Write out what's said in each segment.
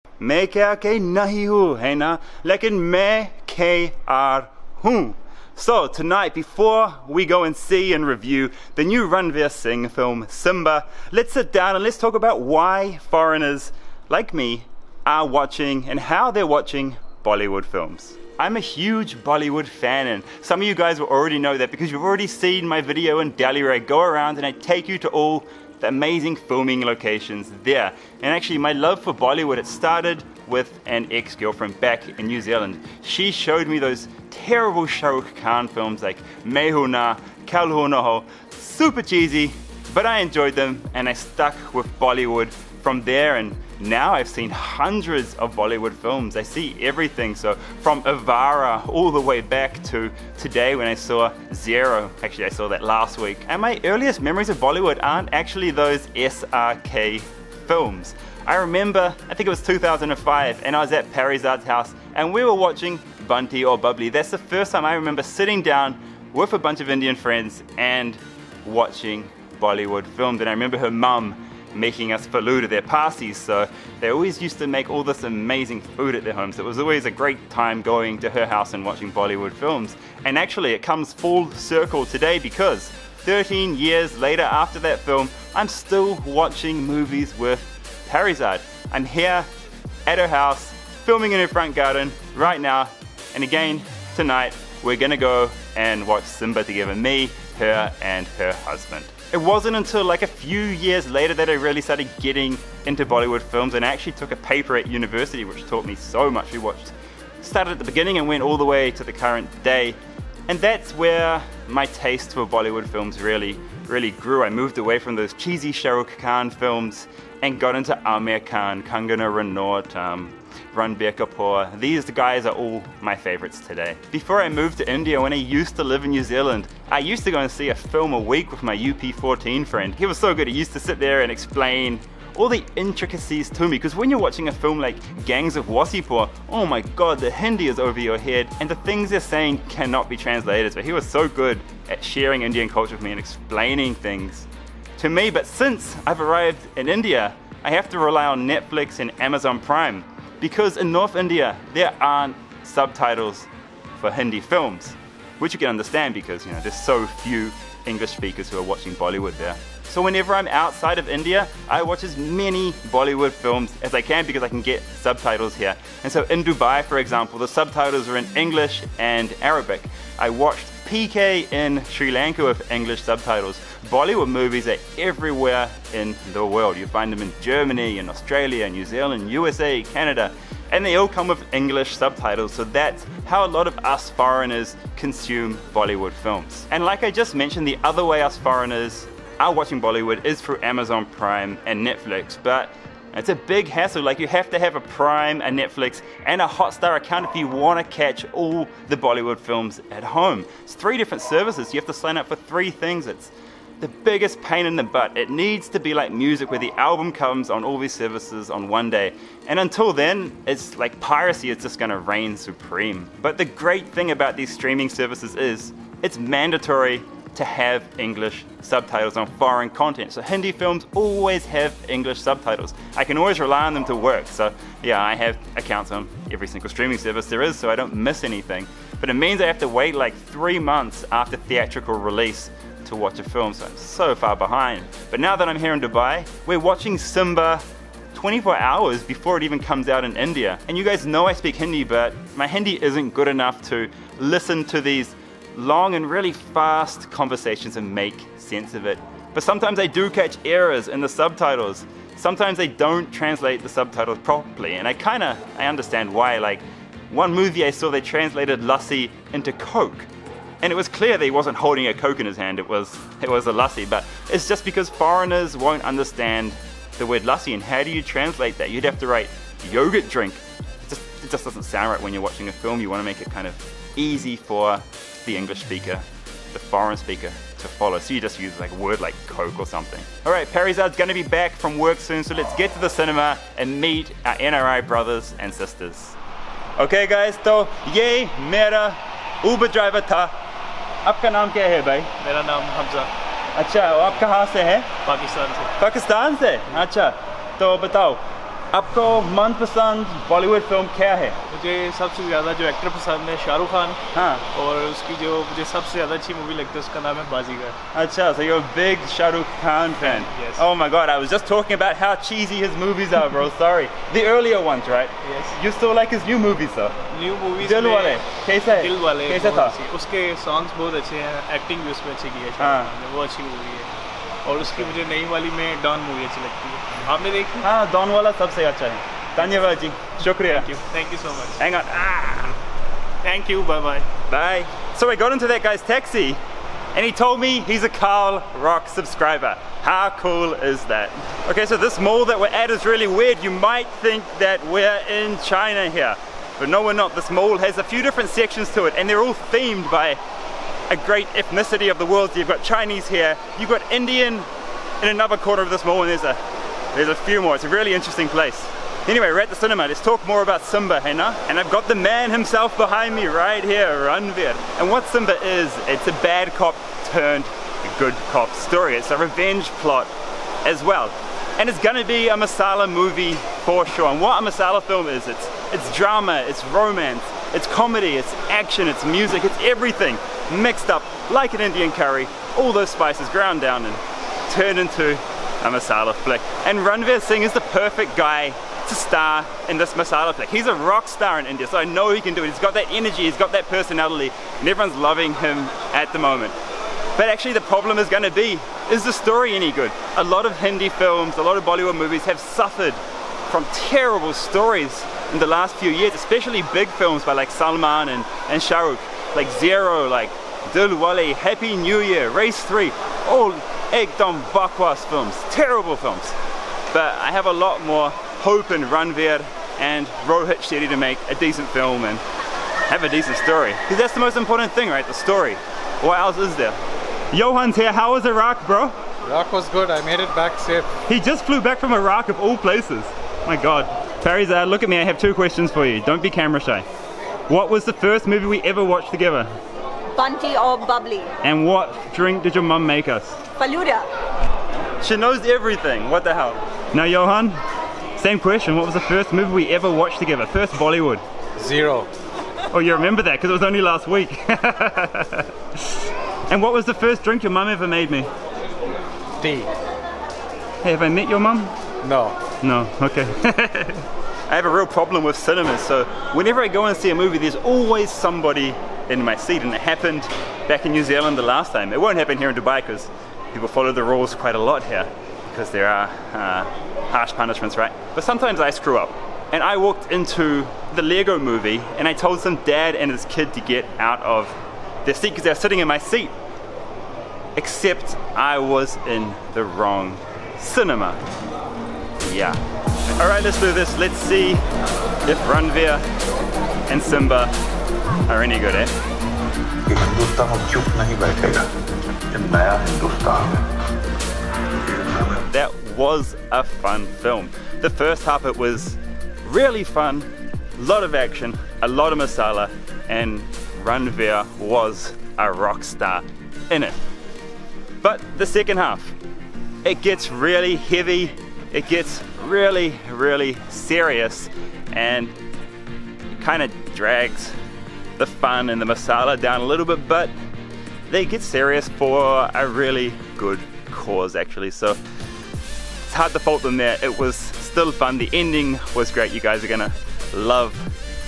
मैं क्या के नहीं हूँ है ना लेकिन मैं KR हूँ. So tonight, before we go and see and review the new Ranveer Singh film Simba, let's sit down and let's talk about why foreigners like me are watching and how they're watching Bollywood films. I'm a huge Bollywood fan, and some of you guys will already know that because you've already seen my video in Delhi where I go around and I take you to all the amazing filming locations there. And actually my love for Bollywood, it started with an ex-girlfriend back in New Zealand. She showed me those terrible Shah Rukh Khan films like Main Hoon Na, Kal Ho Na Ho, super cheesy, but I enjoyed them and I stuck with Bollywood from there. And now I've seen hundreds of Bollywood films. I see everything, so from Avara all the way back to today when I saw Zero. Actually, I saw that last week. And my earliest memories of Bollywood aren't actually those SRK films. I remember, I think it was 2005, and I was at Parizad's house and we were watching Bunty or Bubbly. That's the first time I remember sitting down with a bunch of Indian friends and watching Bollywood films. And I remember her mum making us faloo to their parties, so they always used to make all this amazing food at their homes. It was always a great time going to her house and watching Bollywood films. And actually it comes full circle today because 13 years later after that film, I'm still watching movies with Parizad. I'm here at her house, filming in her front garden right now, and again tonight we're gonna go and watch Simba together, me, her and her husband. It wasn't until like a few years later that I really started getting into Bollywood films, and I actually took a paper at university which taught me so much. We started at the beginning and went all the way to the current day, and that's where my taste for Bollywood films really grew. I moved away from those cheesy Shah Rukh Khan films and got into Aamir Khan, Kangana Ranaut, Ranbir Kapoor. These guys are all my favorites today. Before I moved to India, when I used to live in New Zealand, I used to go and see a film a week with my UP14 friend. He was so good, he used to sit there and explain all the intricacies to me, because when you're watching a film like Gangs of Wasseypur, oh my god, the Hindi is over your head and the things they're saying cannot be translated. So he was so good at sharing Indian culture with me and explaining things to me. But since I've arrived in India, I have to rely on Netflix and Amazon Prime, because in North India there aren't subtitles for Hindi films, which you can understand because there's so few English speakers who are watching Bollywood there. So whenever I'm outside of India, I watch as many Bollywood films as I can because I can get subtitles here. And so in Dubai, for example, the subtitles are in English and Arabic. I watched PK in Sri Lanka with English subtitles. Bollywood movies are everywhere in the world. You find them in Germany, in Australia, New Zealand, USA, Canada, and they all come with English subtitles. So that's how a lot of us foreigners consume Bollywood films. And like I just mentioned, the other way us foreigners are watching Bollywood is through Amazon Prime and Netflix, but it's a big hassle. Like, you have to have a Prime, a Netflix, and a Hotstar account if you want to catch all the Bollywood films at home. It's 3 different services. You have to sign up for 3 things. It's the biggest pain in the butt. It needs to be like music where the album comes on all these services on one day. And until then, it's like piracy. It's just going to reign supreme. But the great thing about these streaming services is it's mandatory to have English subtitles on foreign content. So Hindi films always have English subtitles. I can always rely on them to work. So yeah, I have accounts on every single streaming service there is, so I don't miss anything. But it means I have to wait like 3 months after theatrical release to watch a film, so I'm so far behind. But now that I'm here in Dubai, we're watching Simba 24 hours before it even comes out in India. And you guys know I speak Hindi, but my Hindi isn't good enough to listen to these long and really fast conversations and make sense of it. But sometimes I do catch errors in the subtitles. Sometimes they don't translate the subtitles properly, and I understand why. Like, one movie I saw, they translated lassi into Coke, and it was clear that he wasn't holding a Coke in his hand, it was a lassi. But it's just because foreigners won't understand the word lassi, and how do you translate that? You'd have to write yogurt drink. It just doesn't sound right when you're watching a film. You want to make it kind of easy for the English speaker, the foreign speaker, to follow. So you just use like a word like Coke or something. Alright, Parizad's gonna be back from work soon, so let's get to the cinema and meet our NRI brothers and sisters. Okay guys, तो ये मेरा Uber driver था. आपका नाम क्या है भाई? मेरा नाम हमजा। अच्छा, आप कहाँ से हैं? पाकिस्तान से। पाकिस्तान से? अच्छा, तो बताओ आपको मनपसंद बॉलीवुड फिल्म क्या है? मुझे सबसे ज़्यादा जो एक्टर पसंद है शाहरुख खान। हाँ। और उसकी जो मुझे सबसे ज़्यादा अच्छी मूवी लगती है उसका नाम है बाजीगर। अच्छा, so you're a big Shah Rukh Khan fan. Yes. Oh my god, I was just talking about how cheesy his movies are, bro. Sorry. The earlier ones, right? Yes. You still like his new movies, though? New movies दिल वाले कैसा है? दिल वाले कैसा था? उसके songs बहुत अच्छे हैं, एक्टिंग भी उसमें अच्छी की है हाँ। शाहरुख खान ने, वो अच्छी मूवी है। और उसकी मुझे नई वाली में डॉन मूवी अच्छी लगती है। आपने देखी? हाँ, डॉन वाला सबसे अच्छा है। धन्यवाद जी, शुक्रिया। Thank you so much. Hang on. Thank you. Bye bye. Bye. So I got into that guy's taxi and he told me he's a Carl Rock subscriber. How cool is that? Okay, so this mall that we're at is really weird. You might think that we're in China here, but no, we're not. This mall has a few different sections to it and they're all themed by a great ethnicity of the world. So you've got Chinese here, you've got Indian in another corner of this mall, and there's a few more. It's a really interesting place. Anyway, we're at the cinema. Let's talk more about Simba, hey na? And I've got the man himself behind me right here, Ranveer. And what Simba is, it's a bad cop turned good cop story. It's a revenge plot as well. And it's gonna be a masala movie for sure. And what a masala film is, it's drama, it's romance, it's comedy, it's action, it's music, it's everything mixed up like an Indian curry. All those spices ground down and turned into a masala flick. And Ranveer Singh is the perfect guy to star in this masala flick. He's a rock star in India, so I know he can do it. He's got that energy, he's got that personality, and everyone's loving him at the moment. But actually the problem is going to be, is the story any good? A lot of Hindi films, a lot of Bollywood movies have suffered from terrible stories in the last few years, especially big films by like Salman and Shah Rukh, like Zero, like Dil Wale, Happy New Year, Race 3, all ekdam bakwas films, terrible films. But I have a lot more hope in Ranveer and Rohit Shetty to make a decent film and have a decent story. Because that's the most important thing, right? The story. What else is there? Johan's here. How was Iraq, bro? Iraq was good. I made it back safe. He just flew back from Iraq of all places. My God. Farizad, look at me. I have two questions for you. Don't be camera shy. What was the first movie we ever watched together? Bunty or bubbly? And what drink did your mum make us? Faluda. She knows everything. What the hell? Now, Johan, same question. What was the first movie we ever watched together? First Bollywood? Zero. Oh, you remember that because it was only last week. And what was the first drink your mum ever made me? Tea. Hey, have I met your mum? No. No, okay. I have a real problem with cinemas, so whenever I go and see a movie, there's always somebody in my seat, and it happened back in New Zealand the last time. It won't happen here in Dubai because people follow the rules quite a lot here because there are harsh punishments, right? But sometimes I screw up. And I walked into the Lego movie and I told some dad and his kid to get out of their seat because they were sitting in my seat. Except I was in the wrong cinema. Yeah. Alright, let's do this. Let's see if Ranveer and Simba are any good, eh? That was a fun film. The first half, it was really fun, a lot of action, a lot of masala, and Ranveer was a rock star in it. But the second half, it gets really heavy, it gets really, really serious, and kind of drags the fun and the masala down a little bit, but they get serious for a really good cause actually, so it's hard to fault them there. It was still fun. The ending was great. You guys are gonna love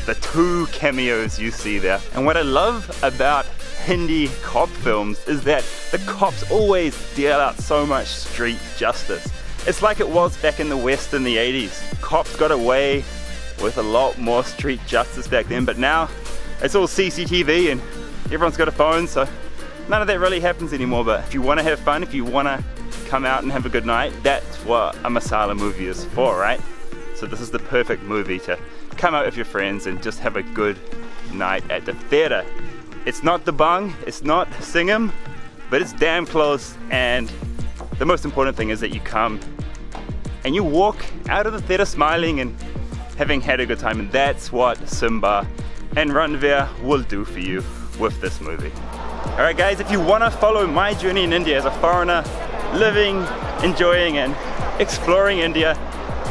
the two cameos you see there. And what I love about Hindi cop films is that the cops always deal out so much street justice. It's like it was back in the West in the 80s. Cops got away with a lot more street justice back then, but now it's all CCTV and everyone's got a phone, so none of that really happens anymore. But if you want to have fun, if you want to come out and have a good night, that's what a masala movie is for, right? So this is the perfect movie to come out with your friends and just have a good night at the theater. It's not the bung, it's not Singham, but it's damn close, and the most important thing is that you come and you walk out of the theater smiling and having had a good time, and that's what Simba and Ranveer will do for you with this movie. Alright guys, if you want to follow my journey in India as a foreigner, living, enjoying and exploring India,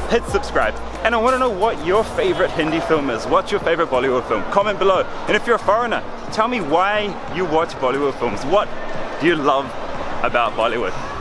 hit subscribe. And I want to know what your favorite Hindi film is. What's your favorite Bollywood film? Comment below. And if you're a foreigner, tell me why you watch Bollywood films. What do you love about Bollywood?